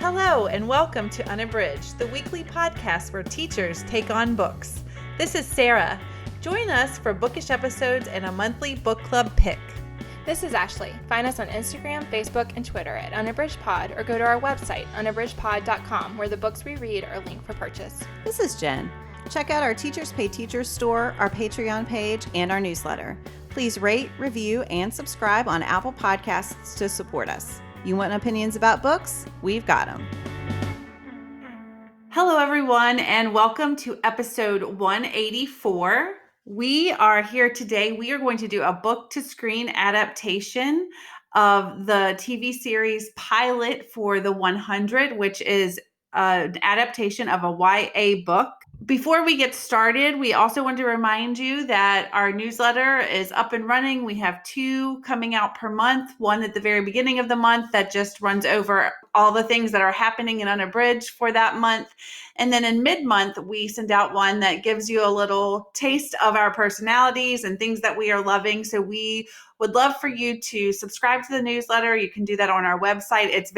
Hello and welcome to Unabridged, the weekly podcast where teachers take on books. This is Sarah. Join us for bookish episodes and a monthly book club pick. This is Ashley. Find us on Instagram, Facebook, and Twitter at UnabridgedPod or go to our website, unabridgedpod.com, where the books we read are linked for purchase. This is Jen. Check out our Teachers Pay Teachers store, our Patreon page, and our newsletter. Please rate, review, and subscribe on Apple Podcasts to support us. You want opinions about books? We've got them. Hello, everyone, and welcome to episode 184. We are here today. We are going to do a book-to-screen adaptation of the TV series pilot for The 100, which is an adaptation of a YA book. Before we get started, we also want to remind you that our newsletter is up and running. We have 2 coming out per month, one at the very beginning of the month that just runs over all the things that are happening in Unabridged for that month. And then in mid-month, we send out one that gives you a little taste of our personalities and things that we are loving. So we would love for you to subscribe to the newsletter. You can do that on our website. It's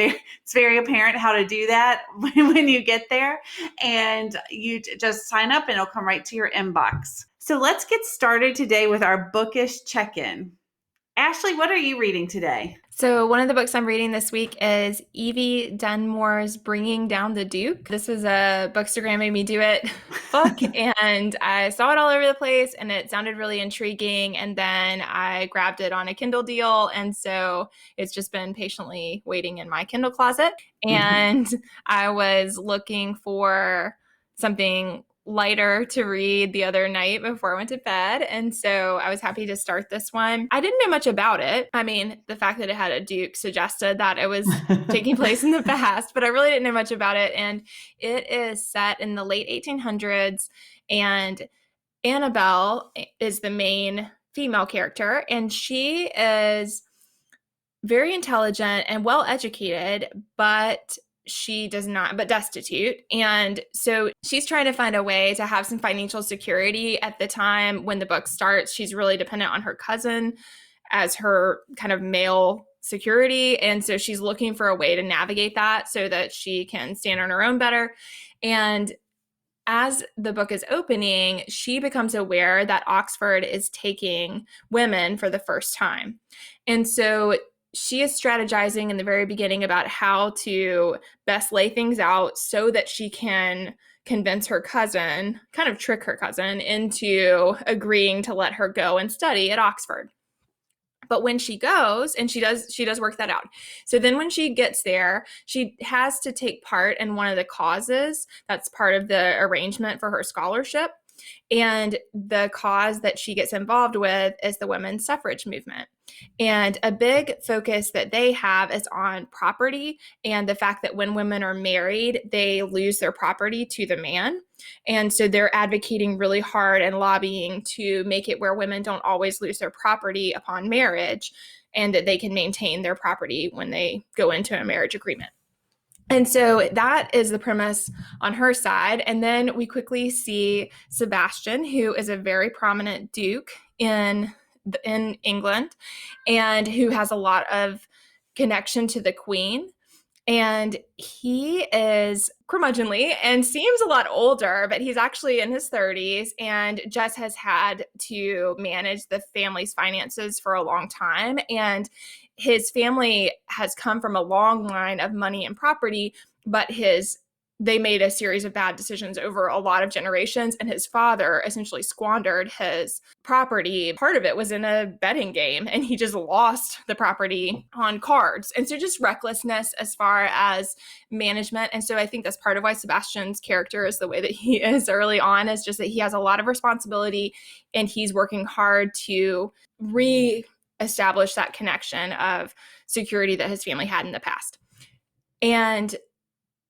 very apparent how to do that when you get there. And you just sign up and it'll come right to your inbox. So let's get started today with our Bookish Check-In. Ashley, what are you reading today? So one of the books I'm reading this week is Evie Dunmore's Bringing Down the Duke. This was a Bookstagram Made Me Do It book, and I saw it all over the place, and it sounded really intriguing, and then I grabbed it on a Kindle deal, and so it's just been patiently waiting in my Kindle closet, and I was looking for something lighter to read the other night before I went to bed. And so I was happy to start this one. I didn't know much about it. I mean, the fact that it had a Duke suggested that it was taking place in the past, but I really didn't know much about it. And it is set in the late 1800s, and Annabelle is the main female character, and she is very intelligent and well-educated, but destitute. And so she's trying to find a way to have some financial security. At the time when the book starts, she's really dependent on her cousin as her kind of male security. And so she's looking for a way to navigate that so that she can stand on her own better. And as the book is opening, she becomes aware that Oxford is taking women for the first time. And so she is strategizing in the very beginning about how to best lay things out so that she can convince her cousin, kind of trick her cousin into agreeing to let her go and study at Oxford. But when she goes, and she does work that out. So then when she gets there, she has to take part in one of the causes that's part of the arrangement for her scholarship. And the cause that she gets involved with is the women's suffrage movement. And a big focus that they have is on property and the fact that when women are married, they lose their property to the man. And so they're advocating really hard and lobbying to make it where women don't always lose their property upon marriage, and that they can maintain their property when they go into a marriage agreement. And so that is the premise on her side. And then we quickly see Sebastian, who is a very prominent duke in England and who has a lot of connection to the Queen. And he is curmudgeonly and seems a lot older, but he's actually in his 30s and just has had to manage the family's finances for a long time. And his family has come from a long line of money and property, but they made a series of bad decisions over a lot of generations, and his father essentially squandered his property. Part of it was in a betting game, and he just lost the property on cards. And so just recklessness as far as management. And so I think that's part of why Sebastian's character is the way that he is early on, is just that he has a lot of responsibility, and he's working hard to re-establish that connection of security that his family had in the past. And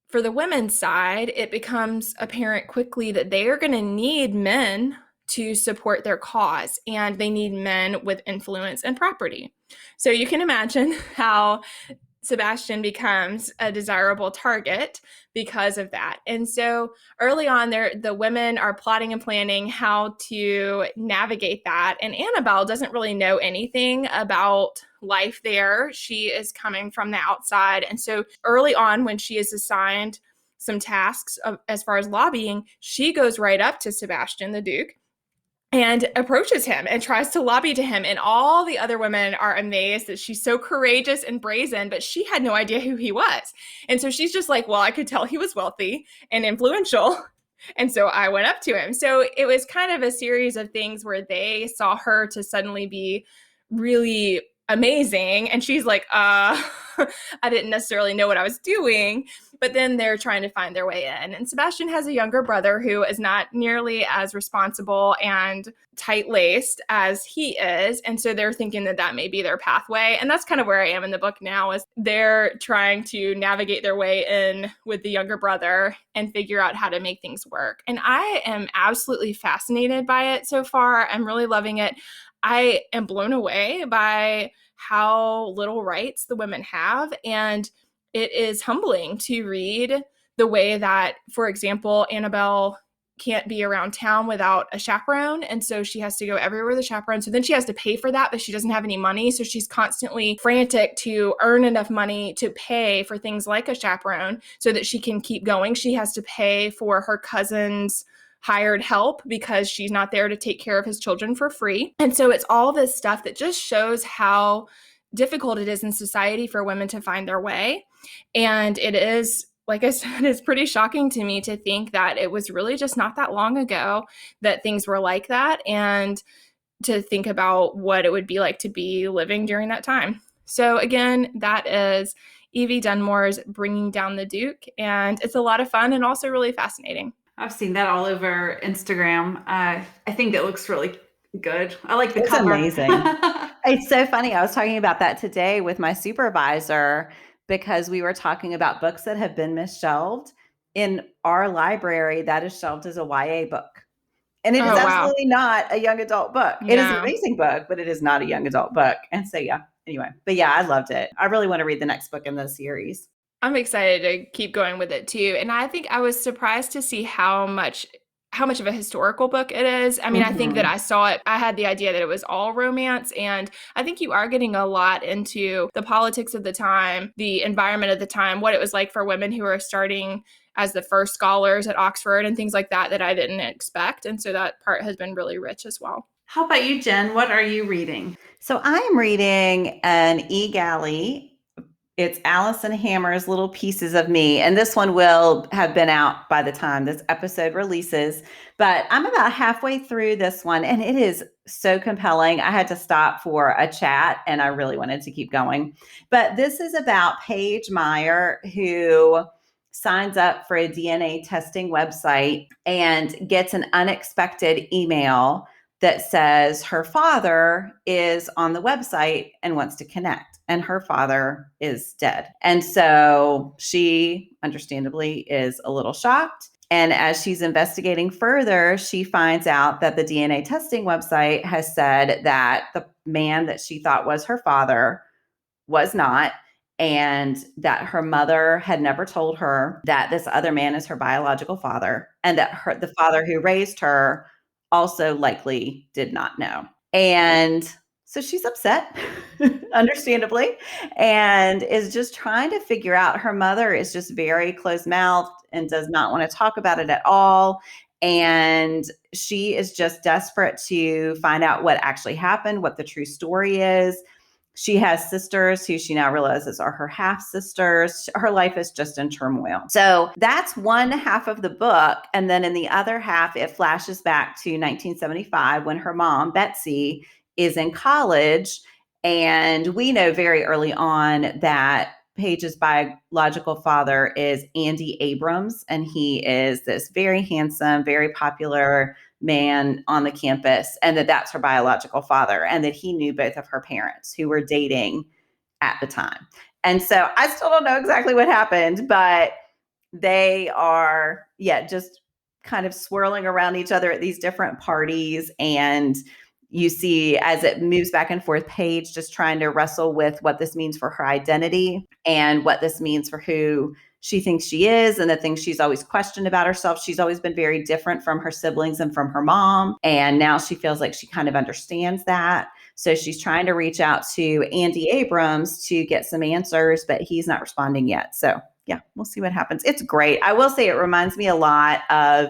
for the women's side, it becomes apparent quickly that they are going to need men to support their cause, and they need men with influence and property. So you can imagine how Sebastian becomes a desirable target because of that. And so early on, the women are plotting and planning how to navigate that. And Annabelle doesn't really know anything about life there. She is coming from the outside. And so early on, when she is assigned some tasks as far as lobbying, she goes right up to Sebastian, the Duke, and approaches him and tries to lobby to him. And all the other women are amazed that she's so courageous and brazen, but she had no idea who he was. And so she's just like, well, I could tell he was wealthy and influential. And so I went up to him. So it was kind of a series of things where they saw her to suddenly be really amazing. And she's like, I didn't necessarily know what I was doing. But then they're trying to find their way in. And Sebastian has a younger brother who is not nearly as responsible and tight-laced as he is. And so they're thinking that that may be their pathway. And that's kind of where I am in the book now, is they're trying to navigate their way in with the younger brother and figure out how to make things work. And I am absolutely fascinated by it so far. I'm really loving it. I am blown away by how little rights the women have. And it is humbling to read the way that, for example, Annabelle can't be around town without a chaperone. And so she has to go everywhere with a chaperone. So then she has to pay for that, but she doesn't have any money. So she's constantly frantic to earn enough money to pay for things like a chaperone so that she can keep going. She has to pay for her cousin's hired help because she's not there to take care of his children for free. And so it's all this stuff that just shows how difficult it is in society for women to find their way. And it is, like I said, it's pretty shocking to me to think that it was really just not that long ago that things were like that, and to think about what it would be like to be living during that time. So again, that is Evie Dunmore's Bringing Down the Duke, and it's a lot of fun and also really fascinating. I've seen that all over Instagram. I think it looks really good. I like the It's cover. amazing. It's so funny. I was talking about that today with my supervisor because we were talking about books that have been misshelved. In our library, that is shelved as a YA book. And it is absolutely not a young adult book. No. It is an amazing book, but it is not a young adult book. And so, yeah, anyway. But yeah, I loved it. I really want to read the next book in the series. I'm excited to keep going with it too. And I think I was surprised to see how much of a historical book it is. I mean, I think that I saw it, I had the idea that it was all romance, and I think you are getting a lot into the politics of the time, the environment of the time, what it was like for women who are starting as the first scholars at Oxford and things like that I didn't expect. And so that part has been really rich as well. How about you, Jen? What are you reading? So I am reading an e-galley. It's Allison Hammer's Little Pieces of Me. And this one will have been out by the time this episode releases. But I'm about halfway through this one, and it is so compelling. I had to stop for a chat, and I really wanted to keep going. But this is about Paige Meyer, who signs up for a DNA testing website and gets an unexpected email that says her father is on the website and wants to connect, and her father is dead. And so she understandably is a little shocked. And as she's investigating further, she finds out that the DNA testing website has said that the man that she thought was her father was not, and that her mother had never told her that this other man is her biological father, and that the father who raised her also likely did not know. And so she's upset, understandably, and is just trying to figure out. Her mother is just very closed-mouthed and does not want to talk about it at all. And she is just desperate to find out what actually happened, what the true story is. She has sisters who she now realizes are her half sisters. Her life is just in turmoil. So that's one half of the book. And then in the other half, it flashes back to 1975 when her mom, Betsy, is in college. And we know very early on that Paige's biological father is Andy Abrams. And he is this very handsome, very popular man on the campus, and that's her biological father, and that he knew both of her parents who were dating at the time. And so I still don't know exactly what happened, but they are, just kind of swirling around each other at these different parties. And you see as it moves back and forth, Paige just trying to wrestle with what this means for her identity and what this means for who she thinks she is and the things she's always questioned about herself. She's always been very different from her siblings and from her mom. And now she feels like she kind of understands that. So she's trying to reach out to Andy Abrams to get some answers, but he's not responding yet. So yeah, we'll see what happens. It's great. I will say it reminds me a lot of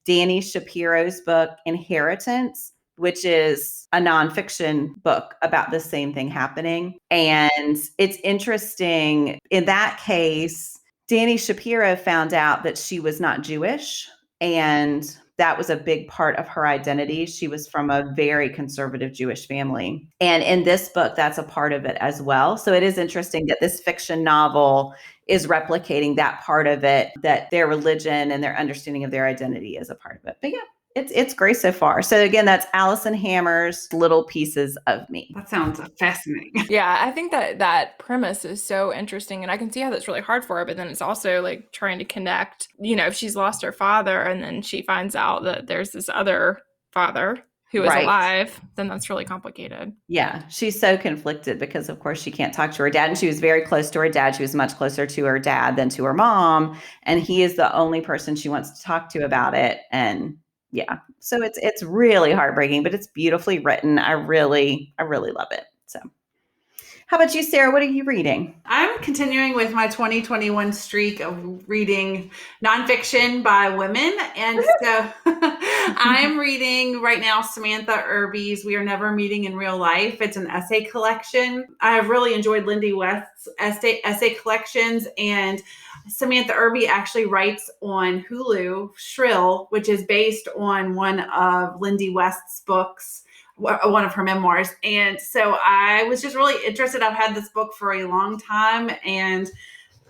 Danny Shapiro's book, Inheritance, which is a nonfiction book about the same thing happening. And it's interesting. In that case, Danny Shapiro found out that she was not Jewish, and that was a big part of her identity. She was from a very conservative Jewish family. And in this book, that's a part of it as well. So it is interesting that this fiction novel is replicating that part of it, that their religion and their understanding of their identity is a part of it. But yeah, it's great so far. So again, that's Allison Hammer's Little Pieces of Me. That sounds fascinating. Yeah, I think that premise is so interesting, and I can see how that's really hard for her, but then it's also like trying to connect, if she's lost her father and then she finds out that there's this other father who is alive, then that's really complicated. Yeah, she's so conflicted because, of course, she can't talk to her dad. And she was very close to her dad. She was much closer to her dad than to her mom. And he is the only person she wants to talk to about it. And yeah, so it's really heartbreaking, but it's beautifully written. I really love it. So how about you, Sarah? What are you reading? I'm continuing with my 2021 streak of reading nonfiction by women. And so I'm reading right now Samantha Irby's We Are Never Meeting in Real Life. It's an essay collection. I've really enjoyed Lindy West's essay collections, and Samantha Irby actually writes on Hulu Shrill, which is based on one of Lindy West's books, one of her memoirs. And so I was just really interested. I've had this book for a long time, and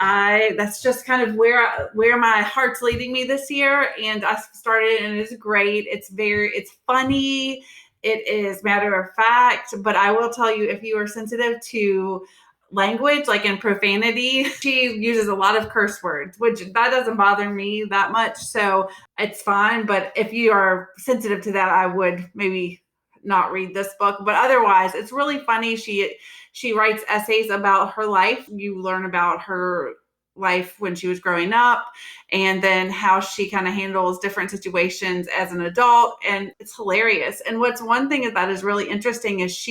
that's just kind of where my heart's leading me this year. And I started, and it's great. It's funny. It is matter of fact, but I will tell you, if you are sensitive to language, like in profanity, she uses a lot of curse words, which that doesn't bother me that much. So it's fine. But if you are sensitive to that, I would maybe not read this book. But otherwise, it's really funny. She writes essays about her life. You learn about her life when she was growing up, and then how she kind of handles different situations as an adult. And it's hilarious. And what's one thing that is really interesting is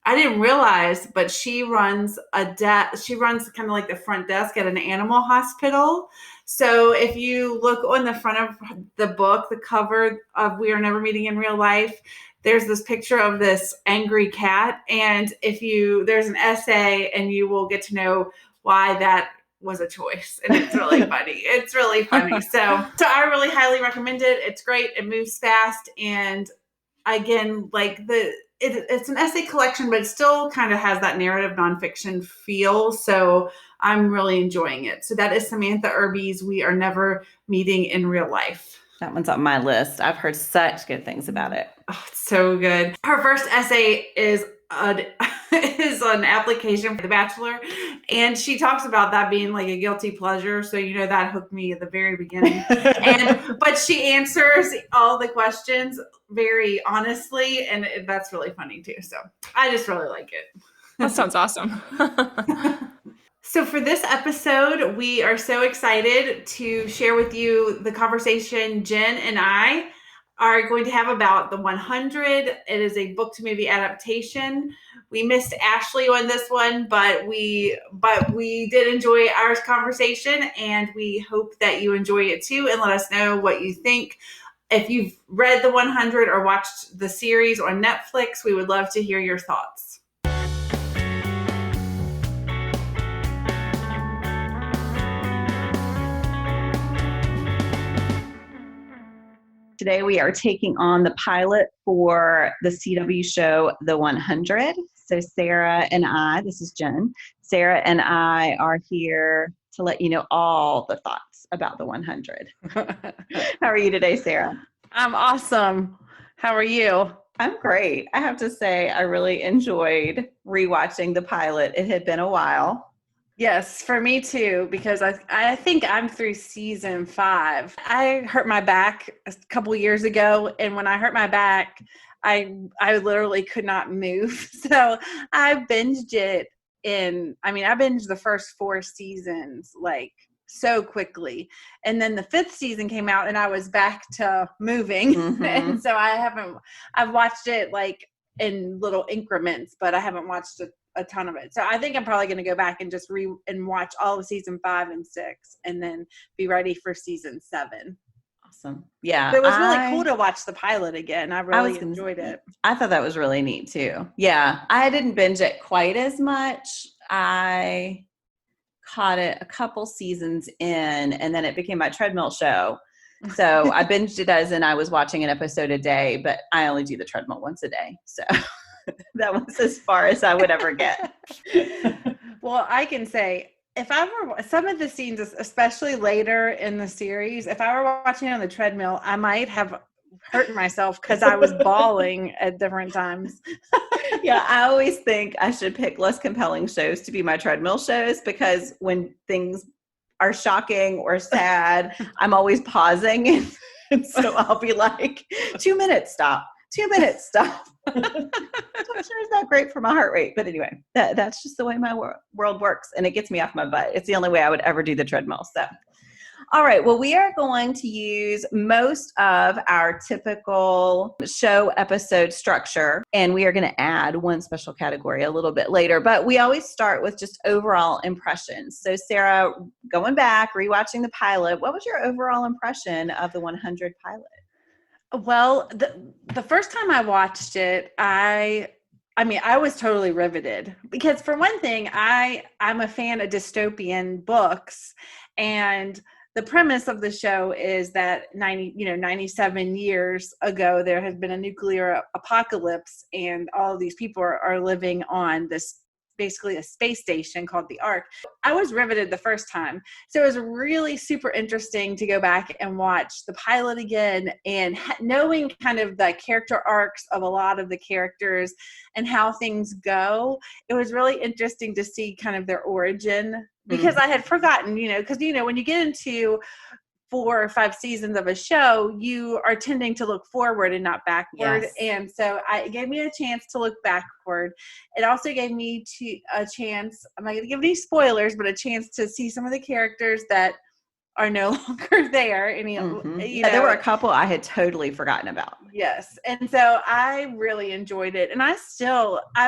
I didn't realize, but she runs kind of like the front desk at an animal hospital. So if you look on the front of the book, the cover of We Are Never Meeting in Real Life, there's this picture of this angry cat. And there's an essay, and you will get to know why that was a choice. And it's really funny. It's really funny. So I really highly recommend it. It's great. It moves fast. And again, like it's an essay collection, but it still kind of has that narrative nonfiction feel. So I'm really enjoying it. So that is Samantha Irby's We Are Never Meeting in Real Life. That one's on my list. I've heard such good things about it. Oh, it's so good. Her first essay is an application for The Bachelor, and she talks about that being like a guilty pleasure. So that hooked me at the very beginning. But she answers all the questions very honestly, and that's really funny too. So I just really like it. That sounds awesome. So for this episode, we are so excited to share with you the conversation Jen and I are going to have about The 100. It is a book to movie adaptation. We missed Ashley on this one, but we did enjoy our conversation, and we hope that you enjoy it too, and let us know what you think. If you've read The 100 or watched the series on Netflix, we would love to hear your thoughts. Today we are taking on the pilot for the CW show, The 100. So Sarah and I, this is Jen, Sarah and I are here to let you know all the thoughts about The 100. How are you today, Sarah? I'm awesome. How are you? I'm great. I have to say, I really enjoyed rewatching the pilot. It had been a while. Yes, for me too, because I think I'm through season 5. I hurt my back a couple years ago, and when I hurt my back, I literally could not move. So I binged it I binged the first 4 seasons like so quickly. And then the 5th season came out and I was back to moving. Mm-hmm. And so I've watched it like in little increments, but I haven't watched a ton of it. So I think I'm probably going to go back and just watch all of season 5 and 6 and then be ready for season 7. Awesome. Yeah. But it was really cool to watch the pilot again. I really enjoyed it. I thought that was really neat too. Yeah. I didn't binge it quite as much. I caught it a couple seasons in, and then it became my treadmill show. So I binged it as in I was watching an episode a day, but I only do the treadmill once a day. So that was as far as I would ever get. Well, I can say if I were some of the scenes, especially later in the series, if I were watching it on the treadmill, I might have hurt myself because I was bawling at different times. Yeah, I always think I should pick less compelling shows to be my treadmill shows, because when things are shocking or sad, I'm always pausing. And so I'll be like, 2 minutes, stop. 2 minutes, stop. I'm sure it's not great for my heart rate. But anyway, that's just the way my world works. And it gets me off my butt. It's the only way I would ever do the treadmill. So, all right. Well, we are going to use most of our typical show episode structure, and we are going to add one special category a little bit later. But we always start with just overall impressions. So, Sarah, going back, rewatching the pilot, what was your overall impression of the 100 pilot? Well, the first time I watched it, I was totally riveted because, for one thing, I'm a fan of dystopian books, and the premise of the show is that 97 years ago, there has been a nuclear apocalypse, and all of these people are living on this, basically a space station called the Ark. I was riveted the first time. So it was really super interesting to go back and watch the pilot again, and knowing kind of the character arcs of a lot of the characters and how things go. It was really interesting to see kind of their origin, because I had forgotten, because, when you get into 4 or 5 seasons of a show, you are tending to look forward and not backward. Yes. And so it gave me a chance to look backward. It also gave me a chance, I'm not going to give any spoilers, but a chance to see some of the characters that are no longer there. There were a couple I had totally forgotten about. Yes. And so I really enjoyed it. And I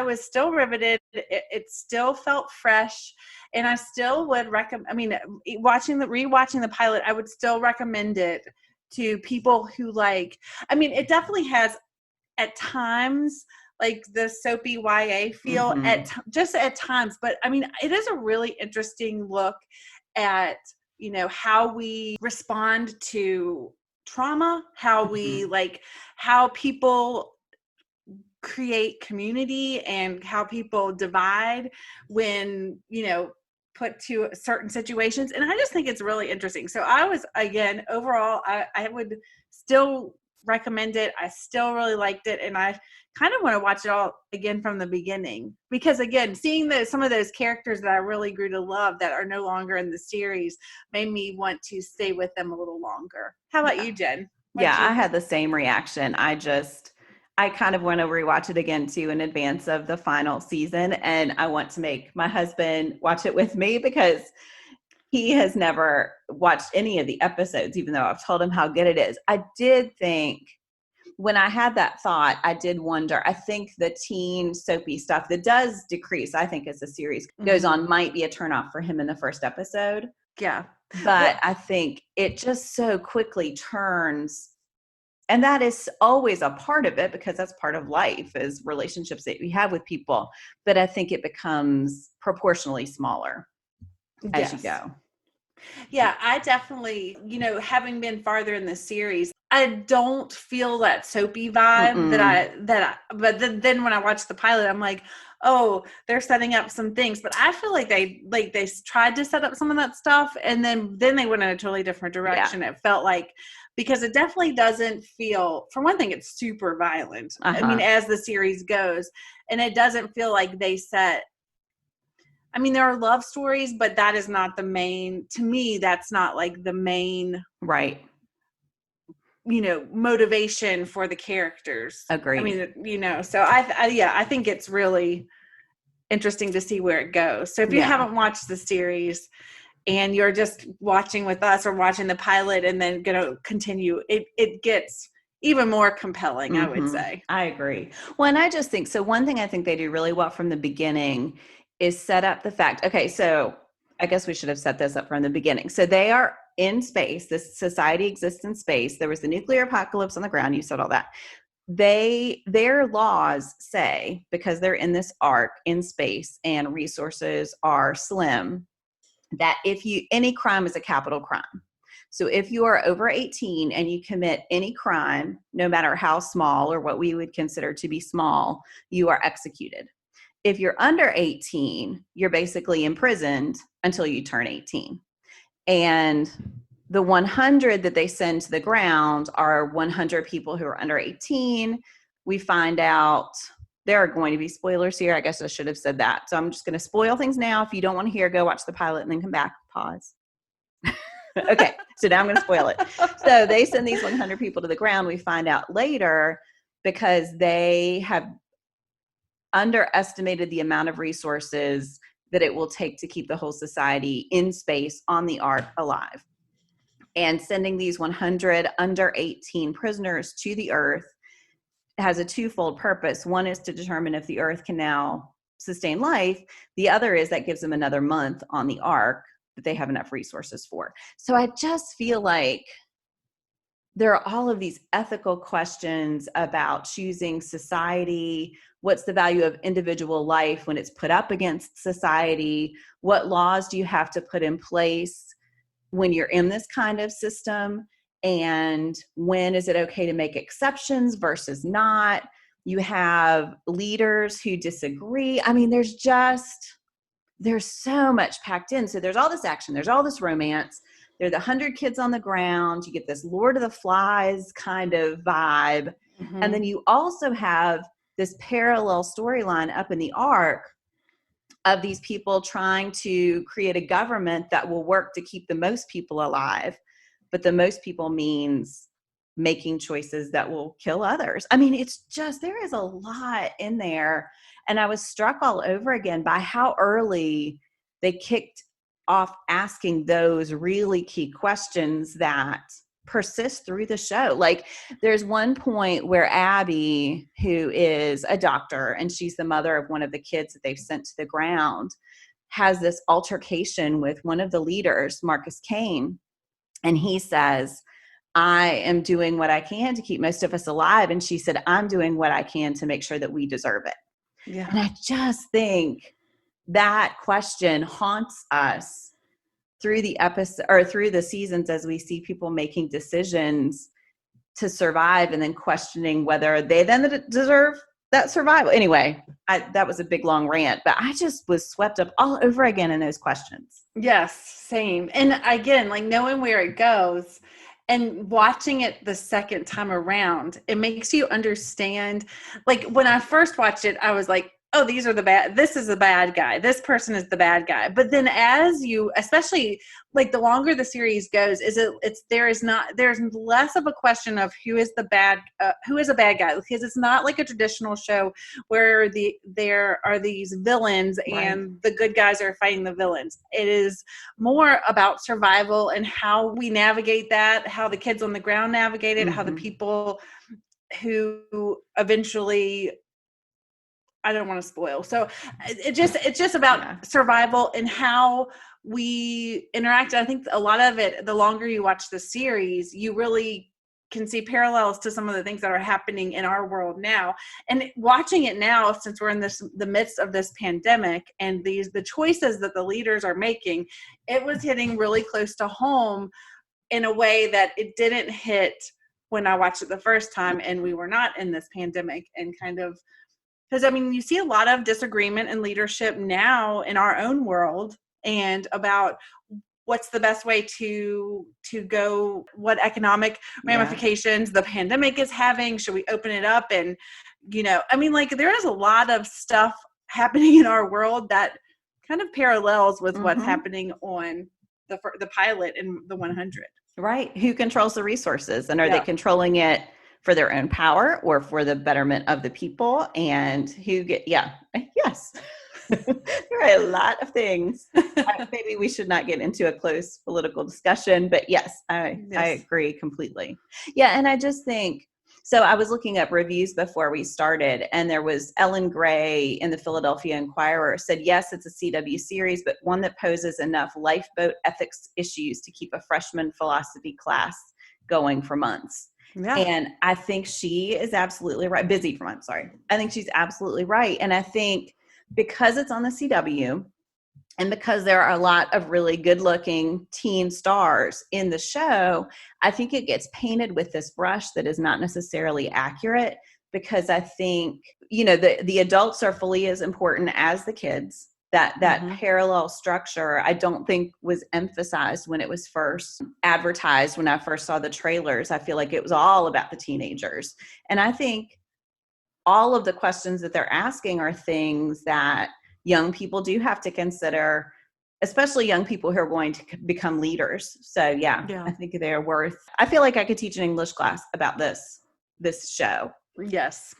was still riveted. It still felt fresh. And I still would recommend, rewatching the pilot, I would still recommend it to people who it definitely has at times like the soapy YA feel just at times. But it is a really interesting look at, how we respond to trauma, how we how people create community, and how people divide when, put to certain situations. And I just think it's really interesting. So overall, I would still recommend it. I still really liked it. And I kind of want to watch it all again from the beginning, because again, seeing some of those characters that I really grew to love that are no longer in the series made me want to stay with them a little longer. How about you, Jen? I had the same reaction. I kind of want to rewatch it again too in advance of the final season. And I want to make my husband watch it with me, because he has never watched any of the episodes, even though I've told him how good it is. I did think, when I had that thought, I did wonder, I think the teen soapy stuff that does decrease, I think, as the series goes on, might be a turnoff for him in the first episode. Yeah. But I think it just so quickly turns. And that is always a part of it, because that's part of life, is relationships that we have with people. But I think it becomes proportionally smaller as you go. Yeah, I definitely, having been farther in the series, I don't feel that soapy vibe but then when I watch the pilot, I'm like, oh, they're setting up some things. But I feel like they tried to set up some of that stuff, and then they went in a totally different direction. Yeah. It felt like, because it definitely doesn't feel, for one thing, it's super violent. As the series goes, and it doesn't feel like they set, there are love stories, but that is not the main, to me, that's not like the main. Right. motivation for the characters. Agreed. I mean, so I think it's really interesting to see where it goes. So if you haven't watched the series and you're just watching with us or watching the pilot and then going to continue, it gets even more compelling, I would say. I agree. Well, and I just think, so one thing I think they do really well from the beginning is set up the fact, okay, so I guess we should have set this up from the beginning. So they are in space. This society exists in space. There was the nuclear apocalypse on the ground. You said all that. Their laws say, because they're in this arc in space and resources are slim, that any crime is a capital crime. So if you are over 18 and you commit any crime, no matter how small or what we would consider to be small, you are executed. If you're under 18, you're basically imprisoned until you turn 18. And the 100 that they send to the ground are 100 people who are under 18. We find out there are going to be spoilers here. I guess I should have said that. So I'm just going to spoil things now. If you don't want to hear, go watch the pilot and then come back. Pause. Okay, so now I'm going to spoil it. So they send these 100 people to the ground. We find out later because they have underestimated the amount of resources that it will take to keep the whole society in space on the ark alive. And sending these 100 under 18 prisoners to the earth has a twofold purpose. One is to determine if the earth can now sustain life. The other is that gives them another month on the ark that they have enough resources for. So I just feel like there are all of these ethical questions about choosing society. What's the value of individual life when it's put up against society? What laws do you have to put in place when you're in this kind of system? And when is it okay to make exceptions versus not? You have leaders who disagree. I mean, there's so much packed in. So there's all this action, there's all this romance. There are the 100 kids on the ground. You get this Lord of the Flies kind of vibe. Mm-hmm. And then you also have this parallel storyline up in the ark of these people trying to create a government that will work to keep the most people alive. But the most people means making choices that will kill others. I mean, it's just, there is a lot in there. And I was struck all over again by how early they kicked off asking those really key questions that persist through the show. Like there's one point where Abby, who is a doctor and she's the mother of one of the kids that they've sent to the ground, has this altercation with one of the leaders, Marcus Kane. And he says, I am doing what I can to keep most of us alive. And she said, I'm doing what I can to make sure that we deserve it. Yeah. And I just think that question haunts us through the episode or through the seasons as we see people making decisions to survive and then questioning whether they then deserve that survival. Anyway, that was a big long rant, but I just was swept up all over again in those questions. Yes, same. And again, like knowing where it goes and watching it the second time around, it makes you understand. Like when I first watched it, I was like, oh, this is the bad guy. This person is the bad guy. But then as you, especially like the longer the series goes, there's less of a question of who is a bad guy, because it's not like a traditional show where there are these villains and the good guys are fighting the villains. It is more about survival and how we navigate that, how the kids on the ground navigate it, how the people who eventually, I don't want to spoil. So it's just about survival and how we interact. I think a lot of it, the longer you watch the series, you really can see parallels to some of the things that are happening in our world now. And watching it now, since we're in the midst of this pandemic and the choices that the leaders are making, it was hitting really close to home in a way that it didn't hit when I watched it the first time and we were not in this pandemic, and kind of, because, I mean, you see a lot of disagreement in leadership now in our own world and about what's the best way to go, what economic ramifications the pandemic is having. Should we open it up? And, I mean, like there is a lot of stuff happening in our world that kind of parallels with what's happening on the pilot in the 100. Right. Who controls the resources, and are they Yeah. controlling it for their own power or for the betterment of the people? And yes. There are a lot of things. Maybe we should not get into a close political discussion, but yes, I agree completely. Yeah. And I just think, so I was looking up reviews before we started, and there was Ellen Gray in the Philadelphia Inquirer said, yes, it's a CW series, but one that poses enough lifeboat ethics issues to keep a freshman philosophy class going for months. Yeah. And I think she is absolutely right. Busy for months, sorry. I think she's absolutely right. And I think because it's on the CW, and because there are a lot of really good-looking teen stars in the show, I think it gets painted with this brush that is not necessarily accurate, because I think, the adults are fully as important as the kids. That parallel structure, I don't think was emphasized when it was first advertised. When I first saw the trailers, I feel like it was all about the teenagers. And I think all of the questions that they're asking are things that young people do have to consider, especially young people who are going to become leaders. So yeah. I think they're I feel like I could teach an English class about this show. Yes.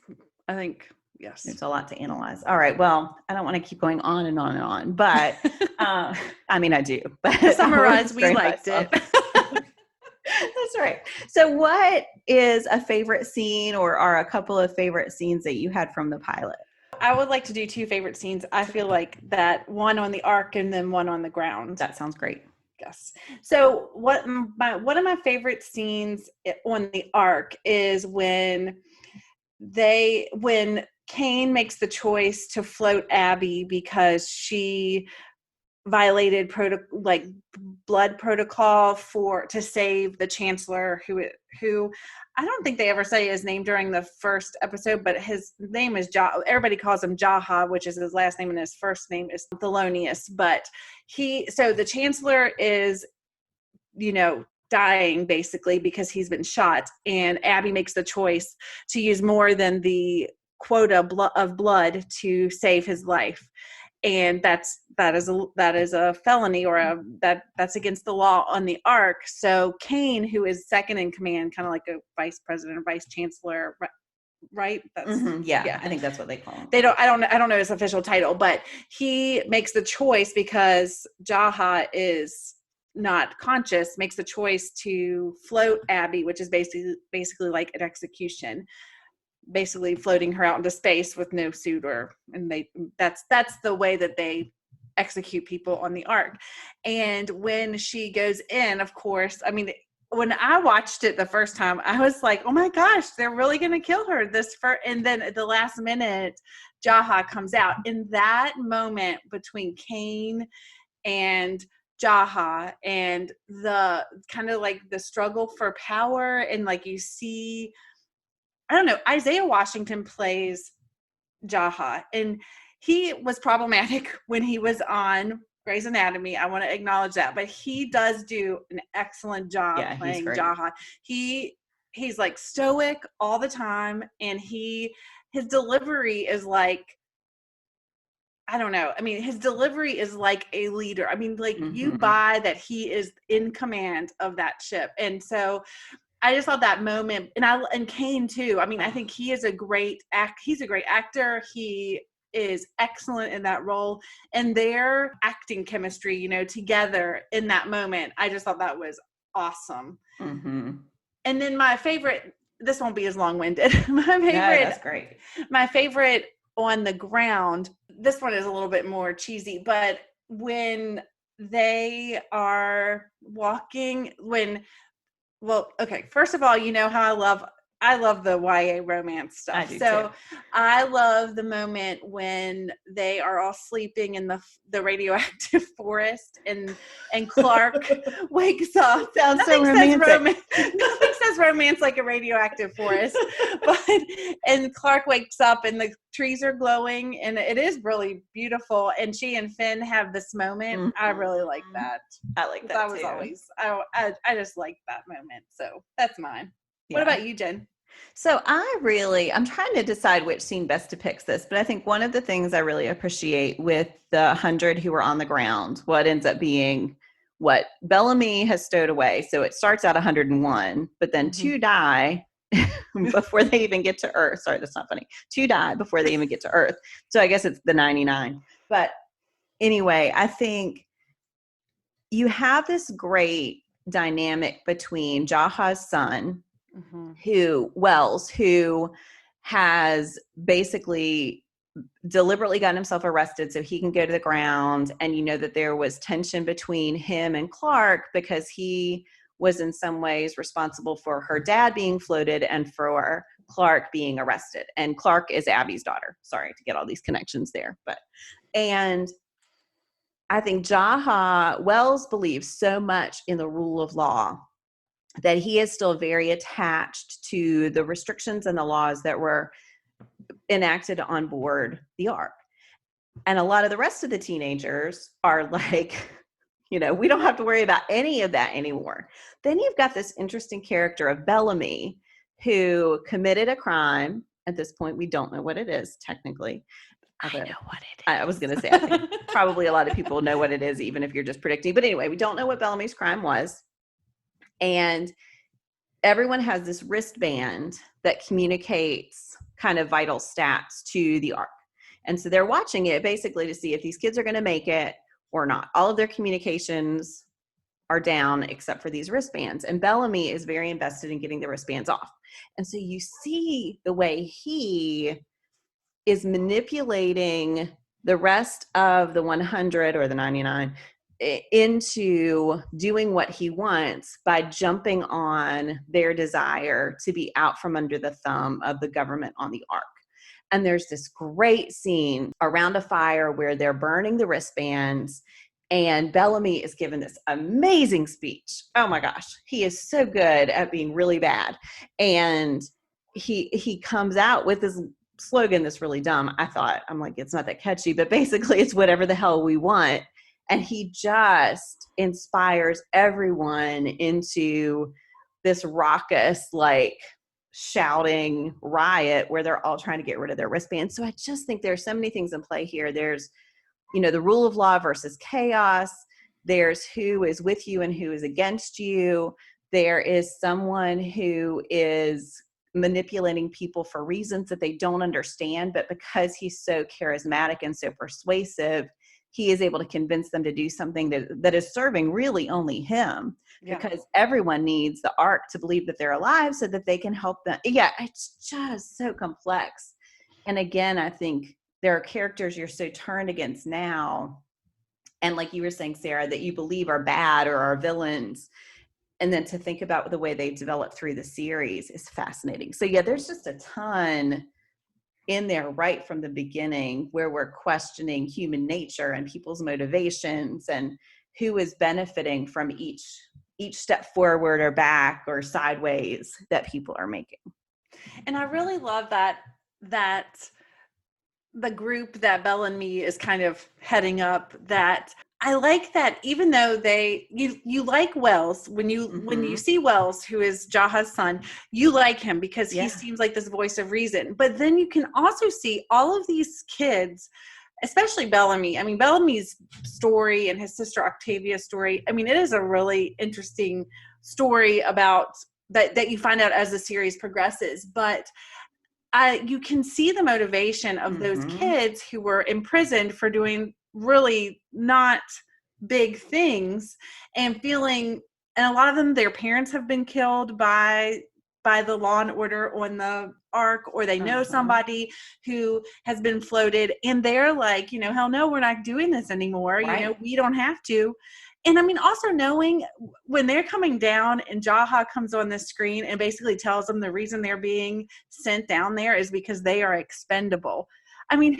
I think, yes. There's a lot to analyze. All right. Well, I don't want to keep going on and on and on, but I mean, I do. But to summarize, we liked it. That's right. So what is a favorite scene, or are a couple of favorite scenes that you had from the pilot? I would like to do 2 favorite scenes. I feel like that one on the ark and then one on the ground. That sounds great. Yes. So one of my favorite scenes on the ark is when Kane makes the choice to float Abby because she violated blood protocol to save the chancellor, who I don't think they ever say his name during the first episode, but his name is everybody calls him Jaha, which is his last name, and his first name is Thelonious. But so the chancellor is, dying basically because he's been shot, and Abby makes the choice to use more than the quota of blood to save his life. And that is a felony, or that's against the law on the ark. So Kane, who is second in command, kind of like a vice president or vice chancellor, right? That's, yeah, I think that's what they call him. I don't know his official title, but he makes the choice because Jaha is not conscious, makes the choice to float Abby, which is basically like an execution. Basically floating her out into space with no suit, that's the way that they execute people on the ark. And when she goes in, of course, I mean, when I watched it the first time, I was like, oh my gosh, they're really going to kill her and then at the last minute, Jaha comes out. In that moment between Kane and Jaha, and the kind of like the struggle for power, and like you see, I don't know, Isaiah Washington plays Jaha, and he was problematic when he was on Grey's Anatomy. I want to acknowledge that, but he does do an excellent job playing Jaha. He's like stoic all the time, and his delivery is like, I don't know. I mean, his delivery is like a leader. I mean, like you buy that he is in command of that ship. And so I just thought that moment, and Kane too. I mean, I think he is he's a great actor. He is excellent in that role, and their acting chemistry, together in that moment, I just thought that was awesome. Mm-hmm. And then my favorite, this won't be as long-winded. That's great. My favorite on the ground, this one is a little bit more cheesy, but when they are walking, well, okay, first of all, you know how I love the YA romance stuff. I do too. I love the moment when they are all sleeping in the radioactive forest, and Clark wakes up. Sounds so romantic. Nothing says romance like a radioactive forest. And Clark wakes up and the trees are glowing, and it is really beautiful. And she and Finn have this moment. Mm-hmm. I really like that. I like that too. I just like that moment. So that's mine. Yeah. What about you, Jen? So I'm trying to decide which scene best depicts this, but I think one of the things I really appreciate with the 100 who were on the ground, what ends up being what Bellamy has stowed away. So it starts at 101, but then two die before they even get to Earth. Sorry, that's not funny. Two die before they even get to Earth. So I guess it's the 99. But anyway, I think you have this great dynamic between Jaha's son, Wells, who has basically deliberately gotten himself arrested so he can go to the ground. And you know that there was tension between him and Clark because he was in some ways responsible for her dad being floated and for Clark being arrested. And Clark is Abby's daughter. Sorry to get all these connections there. And I think Wells believes so much in the rule of law that he is still very attached to the restrictions and the laws that were enacted on board the Ark. And a lot of the rest of the teenagers are like, we don't have to worry about any of that anymore. Then you've got this interesting character of Bellamy who committed a crime. At this point, we don't know what it is technically. I know what it is. I was going to say, I think probably a lot of people know what it is, even if you're just predicting. But anyway, we don't know what Bellamy's crime was. And everyone has this wristband that communicates kind of vital stats to the Ark. And so they're watching it basically to see if these kids are going to make it or not. All of their communications are down except for these wristbands. And Bellamy is very invested in getting the wristbands off. And so you see the way he is manipulating the rest of the 100 or the 99 into doing what he wants by jumping on their desire to be out from under the thumb of the government on the Ark. And there's this great scene around a fire where they're burning the wristbands, and Bellamy is given this amazing speech. Oh my gosh, he is so good at being really bad. And he comes out with this slogan that's really dumb. I'm like, it's not that catchy, but basically it's whatever the hell we want. And he just inspires everyone into this raucous, like, shouting riot where they're all trying to get rid of their wristbands. So I just think there's so many things in play here. There's, the rule of law versus chaos. There's who is with you and who is against you. There is someone who is manipulating people for reasons that they don't understand, but because he's so charismatic and so persuasive, he is able to convince them to do something that is serving really only him, because everyone needs the Ark to believe that they're alive so that they can help them. Yeah, it's just so complex. And again, I think there are characters you're so turned against now, and like you were saying, Sarah, that you believe are bad or are villains. And then to think about the way they develop through the series is fascinating. So yeah, there's just a ton in there right from the beginning where we're questioning human nature and people's motivations and who is benefiting from each step forward or back or sideways that people are making. And I really love that the group that Bellamy is kind of heading up, that I like that even though you like Wells, when you see Wells, who is Jaha's son, you like him because he seems like this voice of reason. But then you can also see all of these kids, especially Bellamy. I mean, Bellamy's story and his sister Octavia's story, I mean, it is a really interesting story about that you find out as the series progresses. But you can see the motivation of those kids who were imprisoned for doing really not big things and feeling, and a lot of them, their parents have been killed by the law and order on the Ark, or they know somebody who has been floated, and they're like, hell no, we're not doing this anymore. Right. We don't have to. And I mean, also knowing when they're coming down and Jaha comes on the screen and basically tells them the reason they're being sent down there is because they are expendable. I mean,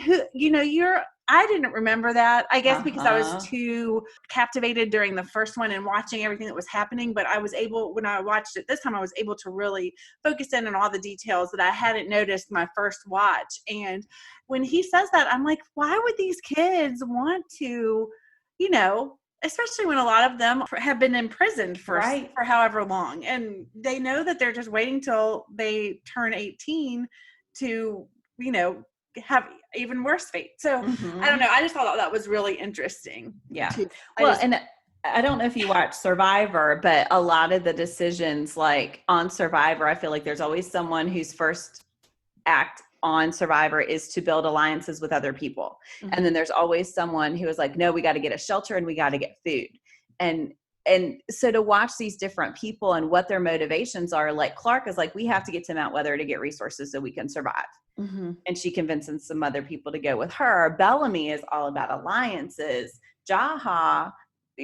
I didn't remember that, I guess, because I was too captivated during the first one and watching everything that was happening. But when I watched it this time, I was able to really focus in on all the details that I hadn't noticed my first watch. And when he says that, I'm like, why would these kids want to, especially when a lot of them have been imprisoned for however long, and they know that they're just waiting till they turn 18 to, have even worse fate. So I don't know. I just thought that was really interesting. Yeah. I don't know if you watch Survivor, but a lot of the decisions like on Survivor, I feel like there's always someone whose first act on Survivor is to build alliances with other people. Mhm. And then there's always someone who is like, no, we got to get a shelter and we got to get food. And so to watch these different people and what their motivations are, like Clark is like, we have to get to Mount Weather to get resources so we can survive. Mm-hmm. And she convinces some other people to go with her. Bellamy is all about alliances. Jaha,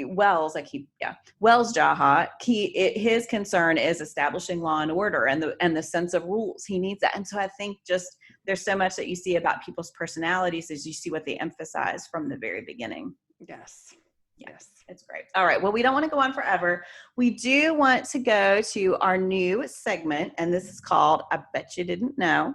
Wells Jaha, his concern is establishing law and order and the sense of rules. He needs that. And so I think just there's so much that you see about people's personalities as you see what they emphasize from the very beginning. Yes. Yes, it's great. All right. Well, we don't want to go on forever. We do want to go to our new segment, and this is called I Bet You Didn't Know.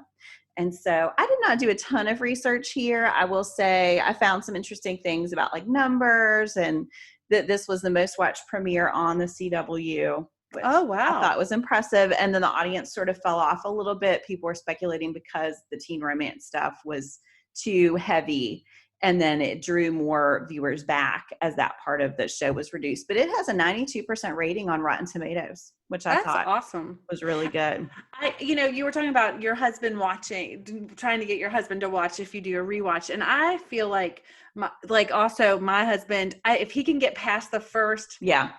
And so I did not do a ton of research here. I will say I found some interesting things about like numbers and that this was the most watched premiere on the CW, which Oh, wow. I thought was impressive. And then the audience sort of fell off a little bit. People were speculating because the teen romance stuff was too heavy. And then it drew more viewers back as that part of the show was reduced. But it has a 92% rating on Rotten Tomatoes, which I That's thought awesome. was really good. You were talking about your husband trying to get your husband to watch if you do a rewatch. And I feel like my husband, if he can get past the first few,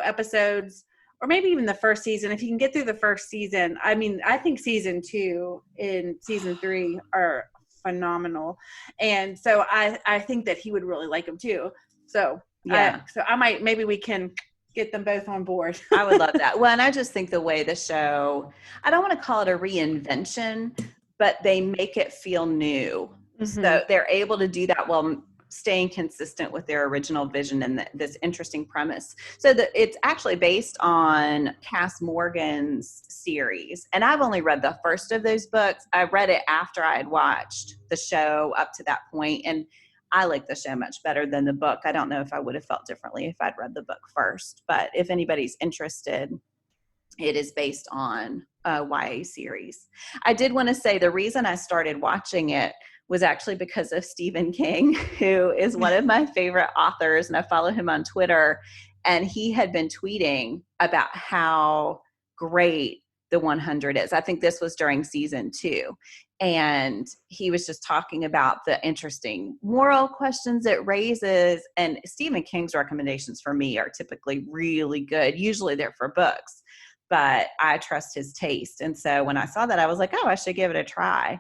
episodes, or maybe even the first season, if he can get through the first season, I mean, I think season 2 and season 3 are phenomenal. And so I think that he would really like them too. So yeah. Maybe we can get them both on board. I would love that. Well, and I just think the way the show, I don't want to call it a reinvention, but they make it feel new. Mm-hmm. So they're able to do that while staying consistent with their original vision and this interesting premise. So it's actually based on Cass Morgan's series. And I've only read the first of those books. I read it after I had watched the show up to that point, and I like the show much better than the book. I don't know if I would have felt differently if I'd read the book first, but if anybody's interested, it is based on a YA series. I did want to say the reason I started watching it was actually because of Stephen King, who is one of my favorite authors, and I follow him on Twitter, and he had been tweeting about how great the 100 is. I think this was during season 2. And he was just talking about the interesting moral questions it raises. And Stephen King's recommendations for me are typically really good. Usually they're for books, but I trust his taste. And so when I saw that, I was like, oh, I should give it a try.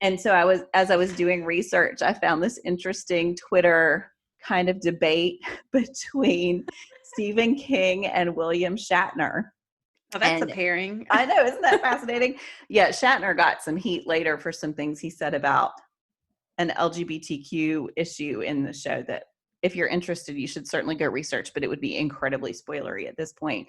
And so as I was doing research, I found this interesting Twitter kind of debate between Stephen King and William Shatner. Oh, that's a pairing. I know. Isn't that fascinating? Yeah. Shatner got some heat later for some things he said about an LGBTQ issue in the show that if you're interested, you should certainly go research, but it would be incredibly spoilery at this point.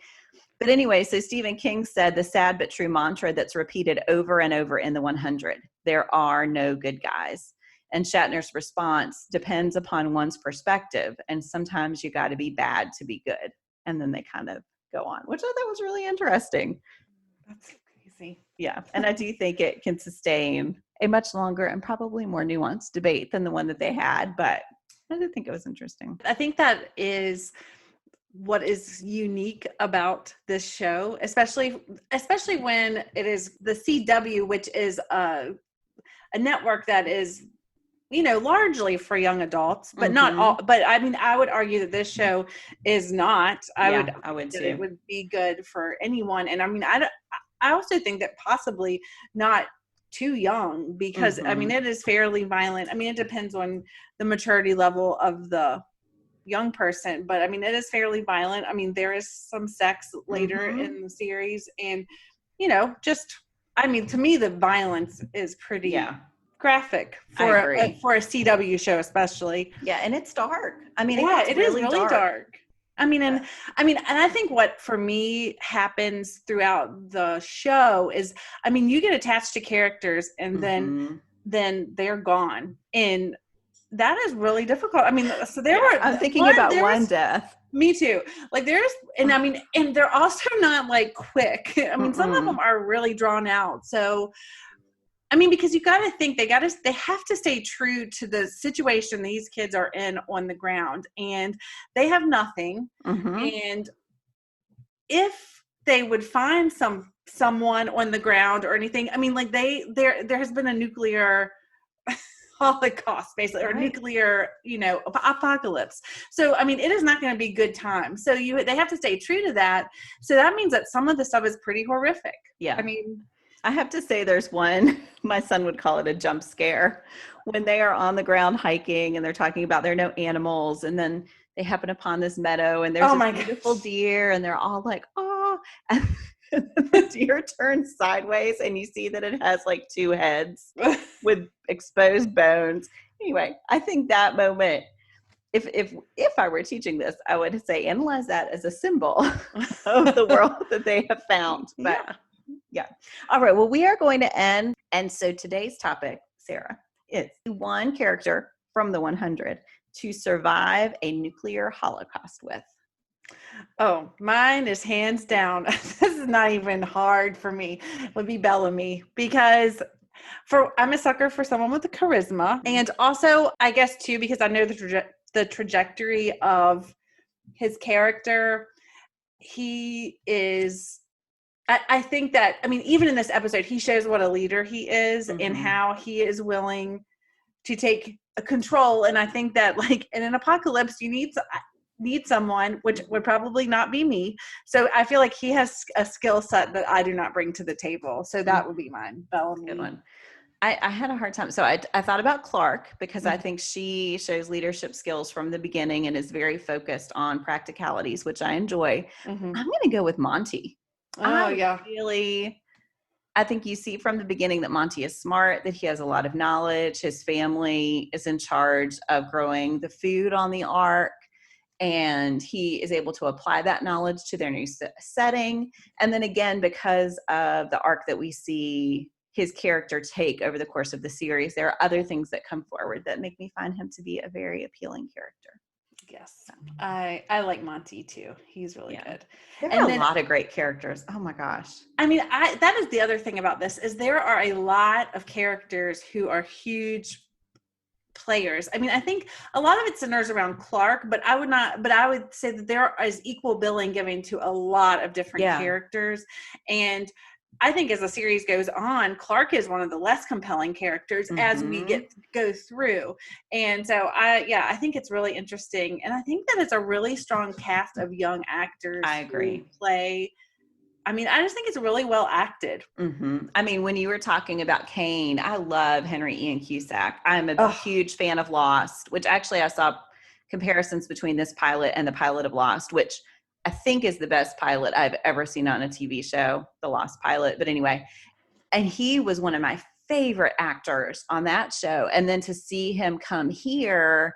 But anyway, so Stephen King said the sad but true mantra that's repeated over and over in the 100, there are no good guys. And Shatner's response depends upon one's perspective. And sometimes you got to be bad to be good. And then they kind of go on, which I thought was really interesting. That's crazy. Yeah. And I do think it can sustain a much longer and probably more nuanced debate than the one that they had, but I did think it was interesting. I think that is what is unique about this show, especially when it is the CW, which is a network that is, largely for young adults, but not all. But I mean, I would argue that this show is not. I would too. It would be good for anyone. And I mean, I also think that possibly not too young because I mean, it is fairly violent. I mean, it depends on the maturity level of the young person, but I mean, it is fairly violent. I mean, there is some sex later in the series, and to me, the violence is pretty graphic for a CW show, especially. Yeah, and it's dark. I mean, it is really dark. I mean, and I think what for me happens throughout the show is, I mean, you get attached to characters and then they're gone, and that is really difficult. I mean, so I'm thinking about one death. Me too. Like and they're also not like quick. I mean, some of them are really drawn out. So, I mean, because you got to think they have to stay true to the situation these kids are in on the ground, and they have nothing. And if they would find someone on the ground or anything, I mean, like there has been a nuclear holocaust, basically, or nuclear, apocalypse. So, I mean, it is not going to be good time. So they have to stay true to that. So that means that some of the stuff is pretty horrific. Yeah. I mean, I have to say there's one, my son would call it a jump scare, when they are on the ground hiking and they're talking about there are no animals, and then they happen upon this meadow and there's this beautiful deer, and they're all like, oh, and the deer turns sideways and you see that it has like 2 heads with exposed bones. Anyway, I think that moment, if I were teaching this, I would say analyze that as a symbol of the world that they have found. But yeah. All right. Well, we are going to end. And so today's topic, Sarah, is one character from the 100 to survive a nuclear holocaust with. Oh, mine is hands down. This is not even hard for me. It would be Bellamy, because I'm a sucker for someone with the charisma. And also, I guess, too, because I know the trajectory of his character. He is... I think that, I mean, even in this episode, he shows what a leader he is and how he is willing to take control. And I think that, like, in an apocalypse, you need someone, which would probably not be me. So I feel like he has a skill set that I do not bring to the table. So that would be mine. Bellamy. Good one. I had a hard time. So I thought about Clark, because I think she shows leadership skills from the beginning and is very focused on practicalities, which I enjoy. I'm going to go with Monty. I think you see from the beginning that Monty is smart, that he has a lot of knowledge. His family is in charge of growing the food on the ark, and he is able to apply that knowledge to their new setting. And then again, because of the arc that we see his character take over the course of the series, there are other things that come forward that make me find him to be a very appealing character. Yes. I like Monty too. He's really good. There are a lot of great characters. Oh my gosh. I mean, that is the other thing about this, is there are a lot of characters who are huge players. I mean, I think a lot of it centers around Clark, but I would say that there is equal billing given to a lot of different characters. And I think as the series goes on, Clark is one of the less compelling characters as we go through. And so I think it's really interesting. And I think that it's a really strong cast of young actors. I agree. Who play. I mean, I just think it's really well acted. I mean, when you were talking about Kane, I love Henry Ian Cusack. I'm a huge fan of Lost, which actually I saw comparisons between this pilot and the pilot of Lost, which I think is the best pilot I've ever seen on a TV show, the Lost pilot. But anyway, and he was one of my favorite actors on that show. And then to see him come here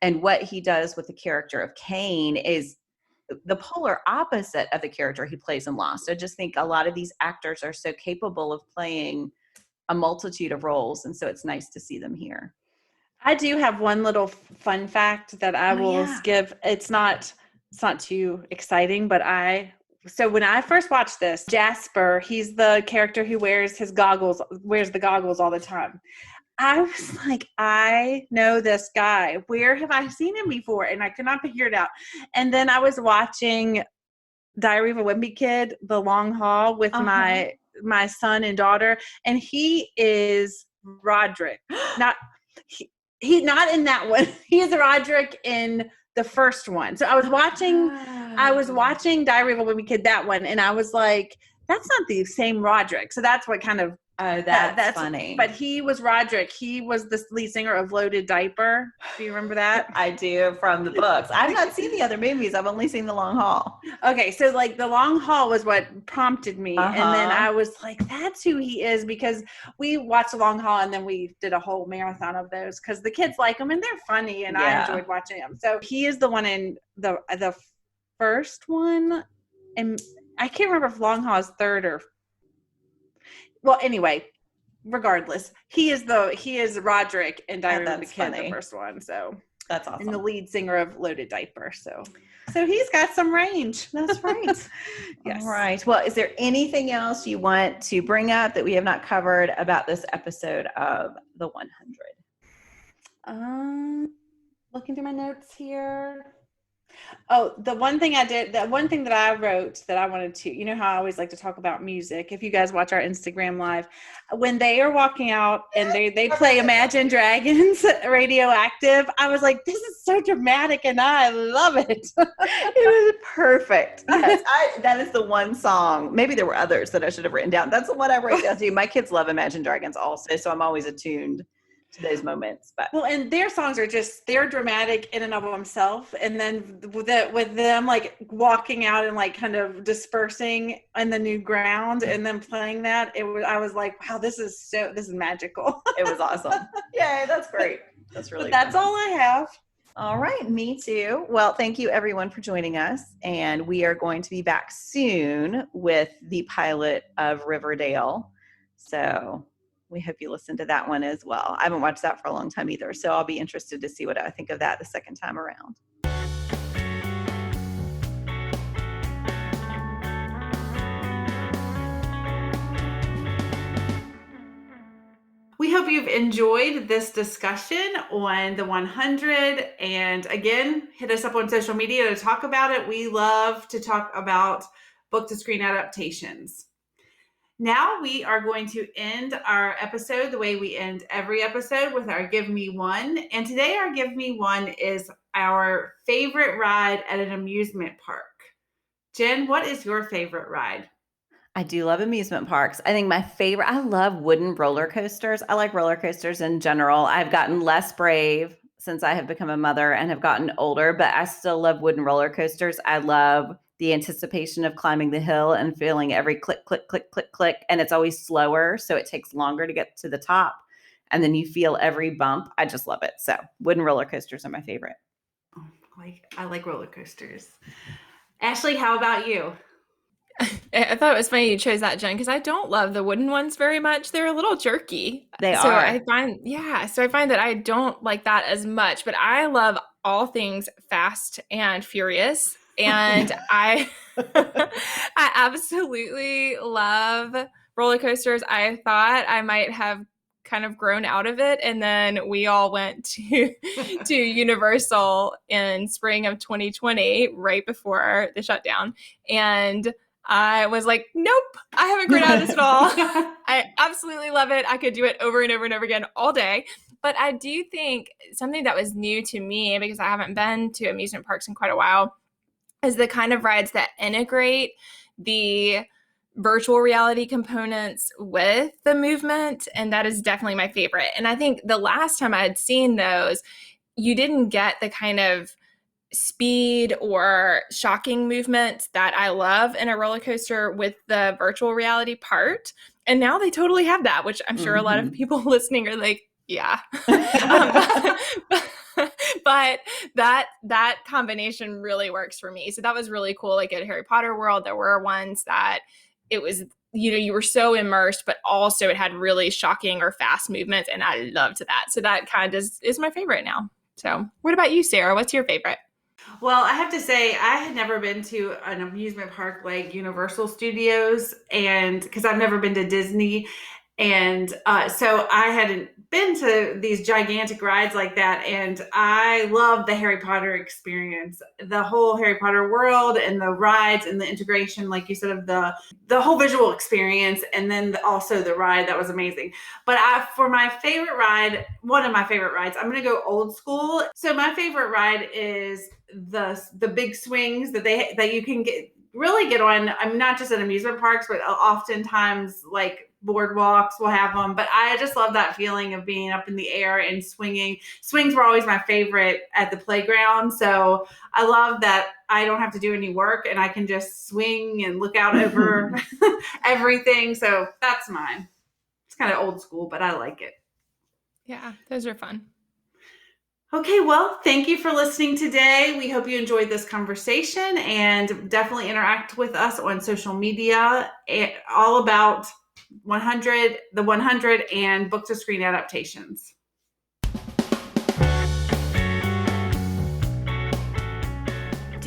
and what he does with the character of Kane is the polar opposite of the character he plays in Lost. I just think a lot of these actors are so capable of playing a multitude of roles. And so it's nice to see them here. I do have one little fun fact that I will give. It's not too exciting, but so when I first watched this, Jasper, he's the character who wears the goggles all the time. I was like, I know this guy. Where have I seen him before? And I could not figure it out. And then I was watching Diary of a Wimpy Kid, The Long Haul, with my son and daughter, and he is Roderick. Not not in that one. He is Roderick in the first one. So I was watching Diary of a Wimpy Kid, that one, and I was like, that's not the same Roderick. So that's what kind of that's funny. But he was Roderick. He was the lead singer of Loaded Diaper. Do you remember that? I do, from the books. I've not seen the other movies. I've only seen The Long Haul. Okay, so like The Long Haul was what prompted me. And then I was like, that's who he is, because we watched The Long Haul and then we did a whole marathon of those because the kids like them and they're funny and I enjoyed watching them. So he is the one in the first one. And I can't remember if Long Haul is third or... Well, anyway, regardless, he is Roderick in Diary of the Kid, the first one. So That's awesome. And the lead singer of Loaded Diaper. So he's got some range. That's right. Yes. All right. Well, is there anything else you want to bring up that we have not covered about this episode of The 100? Looking through my notes here. Oh, the one thing that I wrote that I wanted to, you know how I always like to talk about music. If you guys watch our Instagram live, when they are walking out and they play Imagine Dragons Radioactive, I was like, this is so dramatic and I love it. It is perfect. Yes, that is the one song. Maybe there were others that I should have written down. That's the one I wrote down too. My kids love Imagine Dragons also, so I'm always attuned to those moments. But well, and their songs are they're dramatic in and of themselves, and then with them like walking out and like kind of dispersing in the new ground and then playing that, I was like, wow, this is magical. It was awesome. Yay, that's great. That's really that's all I have. All right, me too. Well, thank you everyone for joining us, and we are going to be back soon with the pilot of Riverdale. So we hope you listen to that one as well. I haven't watched that for a long time either, so I'll be interested to see what I think of that the second time around. We hope you've enjoyed this discussion on the 100. And again, hit us up on social media to talk about it. We love to talk about book to screen adaptations. Now we are going to end our episode the way we end every episode, with our Give Me One. And today our Give Me One is our favorite ride at an amusement park. Jen, what is your favorite ride? I do love amusement parks. I think I love wooden roller coasters. I like roller coasters in general. I've gotten less brave since I have become a mother and have gotten older, but I still love wooden roller coasters. I love the anticipation of climbing the hill and feeling every click, click, click, click, click. And it's always slower, so it takes longer to get to the top. And then you feel every bump. I just love it. So wooden roller coasters are my favorite. I like roller coasters. Ashley, how about you? I thought it was funny you chose that, Jen, because I don't love the wooden ones very much. They're a little jerky. They are. I find that I don't like that as much, but I love all things Fast and Furious. And I absolutely love roller coasters. I thought I might have kind of grown out of it, and then we all went to Universal in spring of 2020, right before the shutdown, and I was like, nope, I haven't grown out of this at all. I absolutely love it. I could do it over and over and over again all day. But I do think something that was new to me, because I haven't been to amusement parks in quite a while, is the kind of rides that integrate the virtual reality components with the movement. And that is definitely my favorite. And I think the last time I had seen those, you didn't get the kind of speed or shocking movement that I love in a roller coaster with the virtual reality part. And now they totally have that, which I'm sure a lot of people listening are like, yeah. But that combination really works for me. So that was really cool. Like at Harry Potter World, there were ones that it was, you were so immersed, but also it had really shocking or fast movements. And I loved that. So that kind of is my favorite now. So what about you, Sarah? What's your favorite? Well, I have to say, I had never been to an amusement park like Universal Studios, and because I've never been to Disney. And so I hadn't been to these gigantic rides like that. And I love the Harry Potter experience, the whole Harry Potter world and the rides and the integration, like you said, of the whole visual experience. And then also the ride, that was amazing. But for my favorite ride, one of my favorite rides, I'm going to go old school. So my favorite ride is the big swings that you can really get on. I'm not just at amusement parks, but oftentimes like boardwalks will have them. But I just love that feeling of being up in the air and swinging. Swings were always my favorite at the playground. So I love that I don't have to do any work and I can just swing and look out over everything. So that's mine. It's kind of old school, but I like it. Yeah, those are fun. Okay, well, thank you for listening today. We hope you enjoyed this conversation, and definitely interact with us on social media, all about the 100 and book to screen adaptations.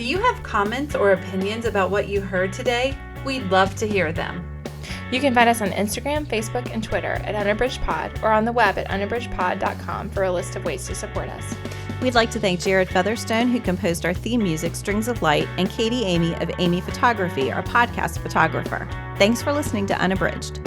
you have comments or opinions about what you heard today? We'd love to hear them. You can find us on Instagram, Facebook, and Twitter at Unabridged Pod, or on the web at unabridgedpod.com for a list of ways to support us. We'd like to thank Jared Featherstone, who composed our theme music, Strings of Light, and Katie Amy of Amy Photography, our podcast photographer. Thanks for listening to Unabridged.